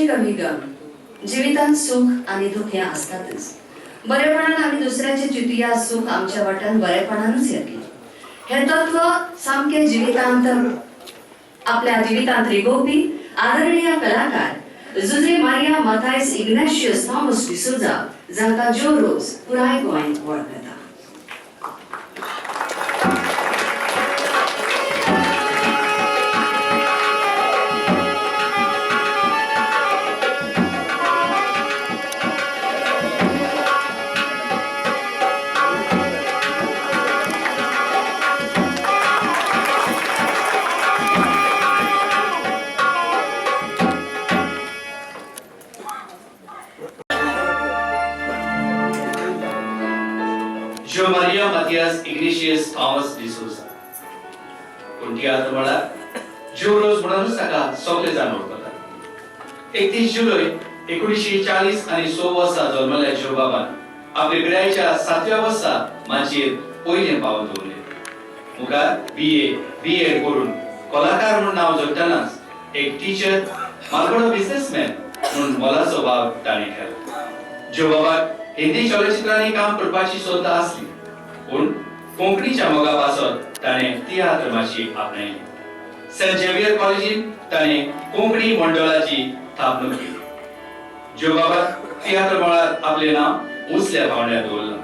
खुशी कमी गम, जिवितांत सुख आणि दुःख हे असतातच. बरेपणान आम्ही दुसऱ्याचे चितूया सुख आमच्या वाट्यान बरेपणानच येतले. हे तत्व सामके जिवितांत आपल्या जिवितांत रिगोवपी आदरणीय कलाकार जुझे मारिया माथायस इग्नाशियस थॉमस डिसोजा, जांकां जो रोज पुराय गोंय वळखता. Jo Maria Matias Ignatius Thomas D'Souza. Tiatr मळा जो रोज म्हणूनच ताका सगळे जाण वळखता. 31 जुलै 1940 आणि 100 वर्सां जल्मल्या जो बाबान आपल्या पिरायेच्या 7व्या वर्सा माचयेर पयलें पावल दवरलें. मुखार BA करून कलाकार म्हणून नांव जोडटनाच एक टीचर, मालगडो बिझनेसमॅन म्हणून मोलाचो भाव ताणें केलो. जो बाबाक हिंदी चलचित्रांनी काम करपाची सोद आसली, पूण कोंकणीच्या मोगा पासत ताणें तियात्र माची आपणायली. सेंट झेवियर कॉलेजींत ताणें कोंकणी मंडळाची स्थापणूक केली. जो बाबाक तियात्र मळार आपलें नांव उंचल्या पावंड्यार दवरलां.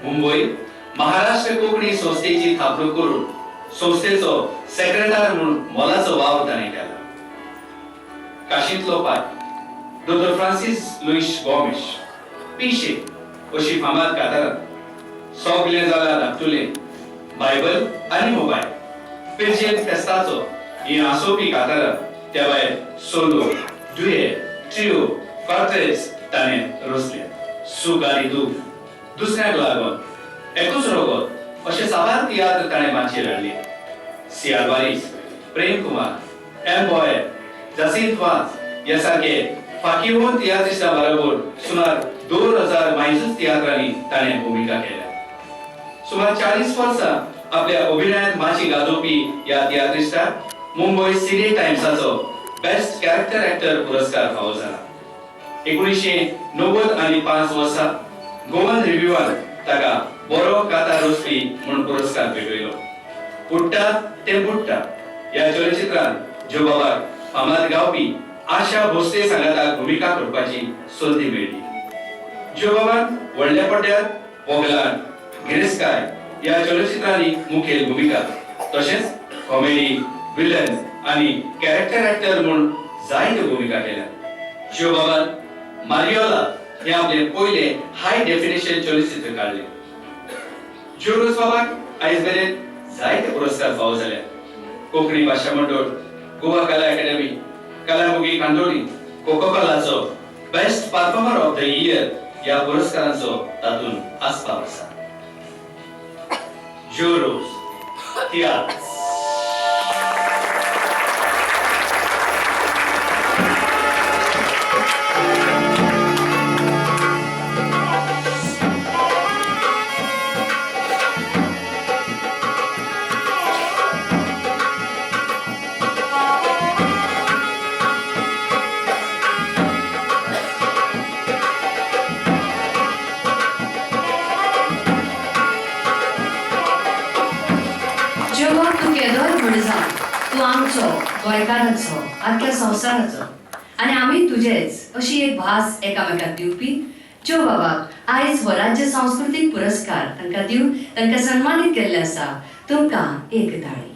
मुंबय महाराष्ट्र कोंकणी संस्थेची स्थापणूक करून संस्थेचो सेक्रेटार म्हणून मोलाचो वावर ताणें केला. काशींतलो पाय डॉ. फ्रांसिस लुईस गोमेश पिशे अशी फामाद कातारां सगळें जाल्यार धाकटुलें बायबल आनी मोबायल पेजेंत फेस्ताचो ही आसोवपी कातारां त्या भायर सोलो, ड्युएट, ट्रिओ, क्वार्टेट्स ताणें रचले. सूख आनी दूख, दुसऱ्याक लागून, एकूच रोगोत अशें साबार तियात्र ताणें माचयेर हाडले. C.R. वारीस, प्रेम कुमार, M. बॉयर, जसिंत वाज ह्या सारके फाकीवोन तियात्रिस्टां बरोबर सुमार 2000 मायजूच तियात्रांनी ताणें भुमिका केल्या. सुमार 40 वर्सां आपल्या अभिनयात माची गाजोवपी ह्या तियात्रिस्टाक मुंबय सिने टाइम्साचो बेस्ट कॅरेक्टर एक्टर पुरस्कार फावो जाला. 1990 आनी 5 वर्सां गोवन रिव्ह्यूआन ताका बरो कातार रचपी म्हणून पुरस्कार मेळयलो. पुट्टा ते बुट्टा ह्या चलचित्रांत जो बाबाक फामाद गावपी आशा भोसले सांगाताक भुमिका करपाची संदी मेळ्ळी. जो बाबान व्हडल्या पड्ड्यार पोगलान, गिरेस्काय ह्या चलचित्रांनी मुखेल भुमिका, तशेंच कॉमेडी, विलन आनी कॅरेक्टर एक्टर म्हणून जायत्यो भुमिका केल्या. जो बाबान मारियोला हे आपले पयले हाय डेफिनेशन चलचित्र काढले. जो रोज बाबाक आयज मेरेन जायते पुरस्कार फावो जाल्या. कोंकणी भाशा मंडळ, गोवा कला अकादमी, कलामुगी कांदोळी, कोकोकोलाचो best performer of the year ह्या पुरस्कारांचो तातूंत आस्पाव आसा. जो रोज तियात्र तू आमचो गोंयकाराचो आख्या संवसाराचो आनी आमी तुजेच अशी एक भास एकामेकाक दिवपी जो बाबाक आयज हो राज्य सांस्कृतीक पुरस्कार तांकां दिवन तांकां सन्मानीत केल्ले आसा. तुमकां एक ताळी.